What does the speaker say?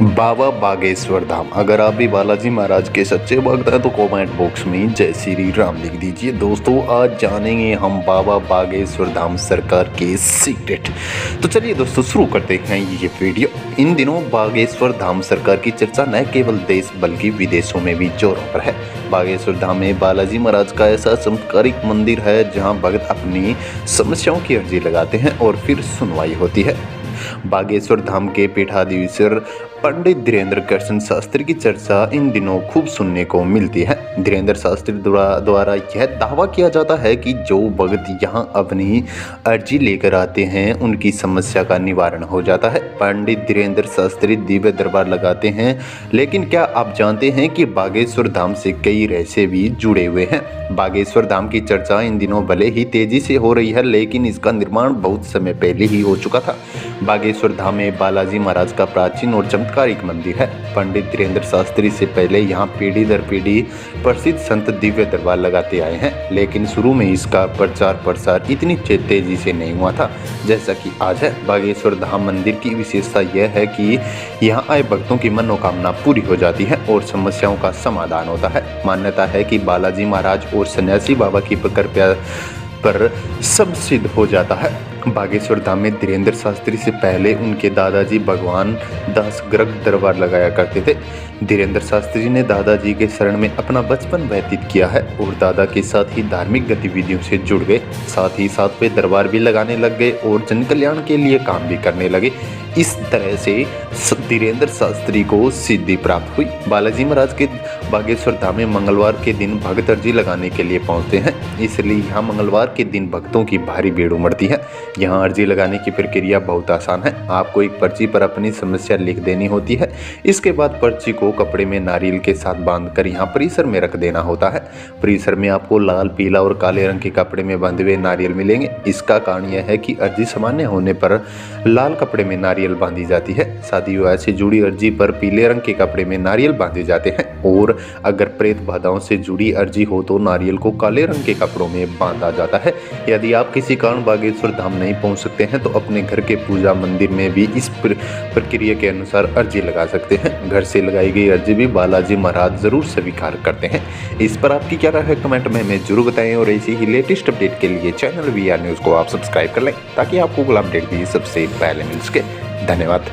बाबा बागेश्वर धाम। अगर आप भी बालाजी महाराज के सच्चे भक्त हैं तो कमेंट बॉक्स में जय श्री राम लिख दीजिए। दोस्तों आज जानेंगे हम बाबा बागेश्वर धाम सरकार के सीक्रेट। तो चलिए दोस्तों शुरू करते हैं ये वीडियो। इन दिनों बागेश्वर धाम सरकार की चर्चा न केवल देश बल्कि विदेशों में भी जोरों पर है। बागेश्वर धाम में बालाजी महाराज का ऐसा चमत्कारिक मंदिर है जहां भक्त अपनी समस्याओं की अर्जी लगाते हैं और फिर सुनवाई होती है। बागेश्वर धाम के पीठाधीश्वर पंडित धीरेन्द्र कृष्ण शास्त्री की चर्चा इन दिनों खूब सुनने को मिलती है। धीरेन्द्र शास्त्री द्वारा यह दावा किया जाता है कि जो भक्त यहाँ अपनी अर्जी लेकर आते हैं उनकी समस्या का निवारण हो जाता है। पंडित धीरेन्द्र शास्त्री दिव्य दरबार लगाते हैं, लेकिन क्या आप जानते हैं कि बागेश्वर धाम से कई रहस्य भी जुड़े हुए हैं। बागेश्वर धाम की चर्चा इन दिनों भले ही तेजी से हो रही है, लेकिन इसका निर्माण बहुत समय पहले ही हो चुका था। बागेश्वर धाम में बालाजी महाराज का प्राचीन और चमत्कारिक मंदिर है। पंडित धीरेन्द्र शास्त्री से पहले यहाँ पीढ़ी दर पीढ़ी प्रसिद्ध संत दिव्य दरबार लगाते आए हैं, लेकिन शुरू में इसका प्रचार प्रसार इतनी तेजी से नहीं हुआ था जैसा कि आज है। बागेश्वर धाम मंदिर की विशेषता यह है कि यहाँ आए भक्तों की मनोकामना पूरी हो जाती है और समस्याओं का समाधान होता है। मान्यता है कि बालाजी महाराज और सन्यासी बाबा की कृपा पर सब सिद्ध हो जाता है। बागेश्वर धाम में धीरेन्द्र शास्त्री से पहले उनके दादाजी भगवान दास गर्ग दरबार लगाया करते थे। धीरेन्द्र शास्त्री ने दादाजी के शरण में अपना बचपन व्यतीत किया है और दादा के साथ ही धार्मिक गतिविधियों से जुड़ गए। साथ ही साथ वे दरबार भी लगाने लग गए और जन कल्याण के लिए काम भी करने लगे। इस तरह से धीरेन्द्र शास्त्री को सिद्धि प्राप्त हुई। बालाजी महाराज के बागेश्वर धाम में मंगलवार के दिन भक्त अर्जी लगाने के लिए पहुंचते हैं, इसलिए यहाँ मंगलवार के दिन भक्तों की भारी भीड़ उमड़ती है। यहाँ अर्जी लगाने की प्रक्रिया बहुत आसान है। आपको एक पर्ची पर अपनी समस्या लिख देनी होती है। इसके बाद पर्ची को कपड़े में नारियल के साथ बांधकर यहाँ परिसर में रख देना होता है। परिसर में आपको लाल, पीला और काले रंग के कपड़े में बंधे हुए नारियल मिलेंगे। इसका कारण यह है कि अर्जी सामान्य होने पर लाल कपड़े में नारियल बांधी जाती है। शादी विवाह से जुड़ी अर्जी पर पीले रंग के कपड़े में नारियल बांधे जाते हैं और अगर प्रेत बाधाओं से जुड़ी अर्जी हो तो नारियल को काले रंग के कपड़ों में बांधा जाता है। यदि आप किसी कारण बागेश्वर धाम नहीं पहुंच सकते हैं तो अपने घर के पूजा मंदिर में भी इस प्रक्रिया के अनुसार अर्जी लगा सकते हैं। घर से लगाई गई अर्जी भी बालाजी महाराज जरूर स्वीकार करते हैं। इस पर आपकी क्या राय है कमेंट में हमें जरूर बताएं और ऐसी ही लेटेस्ट अपडेट के लिए चैनल VR न्यूज़ को आप सब्सक्राइब कर लें ताकि आपको अगला अपडेट भी सबसे पहले मिल सके। धन्यवाद।